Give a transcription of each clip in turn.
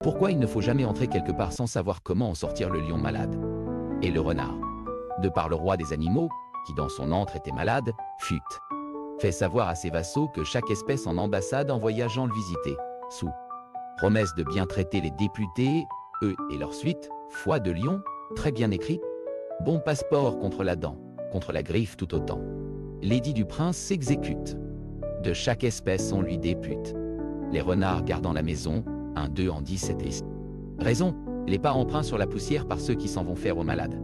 Pourquoi il ne faut jamais entrer quelque part sans savoir comment en sortir le lion malade? Et le renard, de par le roi des animaux, qui dans son antre était malade, fut fait savoir à ses vassaux que chaque espèce en ambassade envoya Jean le visiter, sous promesse de bien traiter les députés, eux et leur suite, foi de lion, très bien écrit, bon passeport contre la dent, contre la griffe tout autant. L'édit du prince s'exécute. De chaque espèce on lui députe. Les renards gardant la maison, 1-2 en 17 et raison, les pas emprunts sur la poussière par ceux qui s'en vont faire aux malades.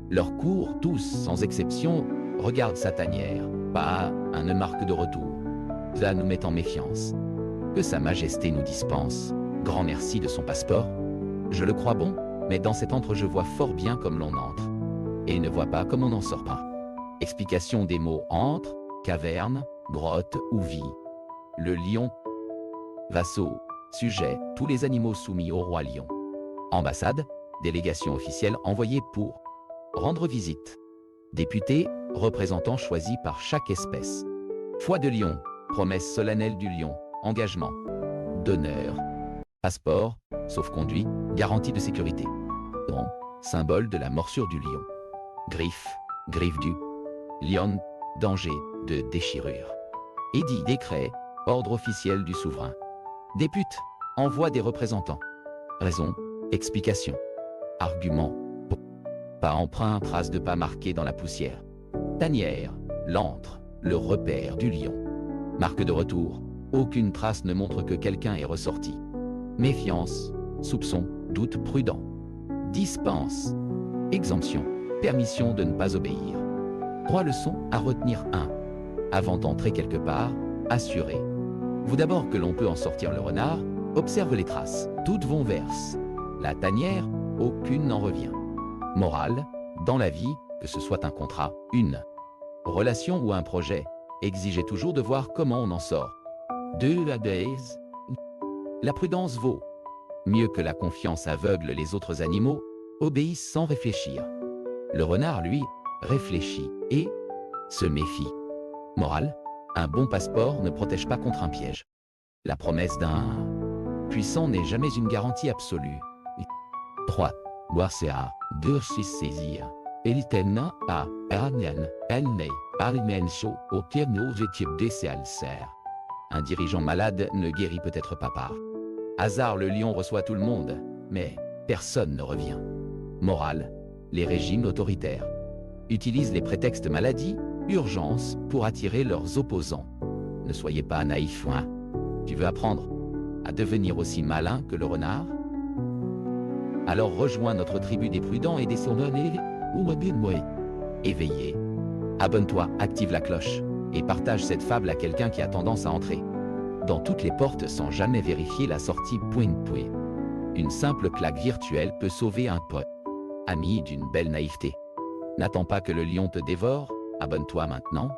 Leurs cours, tous, sans exception, regardent sa tanière, pas un marque de retour. Ça nous met en méfiance. Que sa majesté nous dispense, grand merci de son passeport. Je le crois bon, mais dans cet antre je vois fort bien comme l'on entre, et ne vois pas comme on n'en sort pas. Explication des mots antre, caverne, grotte ou vie. Le lion, vassaux, sujets, tous les animaux soumis au roi lion. Ambassade, délégation officielle envoyée pour rendre visite. Députés, représentants choisis par chaque espèce. Foi de lion, promesse solennelle du lion, engagement d'honneur. Passeport, sauf-conduit, garantie de sécurité. Don, symbole de la morsure du lion. Griffe, griffe du lion, danger de déchirure. Édit, décret, ordre officiel du souverain. Députe, envoi des représentants. Raison, explication. Argument, pas emprunt, trace de pas marquée dans la poussière. Tanière, l'antre, le repère du lion. Marque de retour, aucune trace ne montre que quelqu'un est ressorti. Méfiance, soupçon, doute prudent. Dispense, exemption, permission de ne pas obéir. 3 leçons à retenir. 1. Avant d'entrer quelque part, assurez. Vous d'abord que l'on peut en sortir le renard, observe les traces, toutes vont vers la tanière, aucune n'en revient. Morale, dans la vie, que ce soit un contrat, une relation ou un projet, exigez toujours de voir comment on en sort. 2. La prudence vaut mieux que la confiance aveugle. Les autres animaux obéissent sans réfléchir. Le renard, lui, réfléchit et se méfie. Morale, un bon passeport ne protège pas contre un piège. La promesse d'un puissant n'est jamais une garantie absolue. 3. Boire c'est à 2 saisir. Elitenna a Arnian, Elnei, Arimenso, au Tierno Jetib Dessalser. Un dirigeant malade ne guérit peut-être pas par hasard. Le lion reçoit tout le monde, mais personne ne revient. Morale, les régimes autoritaires utilisent les prétextes maladie, urgence pour attirer leurs opposants. Ne soyez pas naïfs, hein. Tu veux apprendre à devenir aussi malin que le renard? Alors rejoins notre tribu des prudents et des sournois-nés, ou éveillé. Abonne-toi, active la cloche, et partage cette fable à quelqu'un qui a tendance à entrer dans toutes les portes sans jamais vérifier la sortie. Une simple claque virtuelle peut sauver un pote. Ami d'une belle naïveté. N'attends pas que le lion te dévore, abonne-toi maintenant.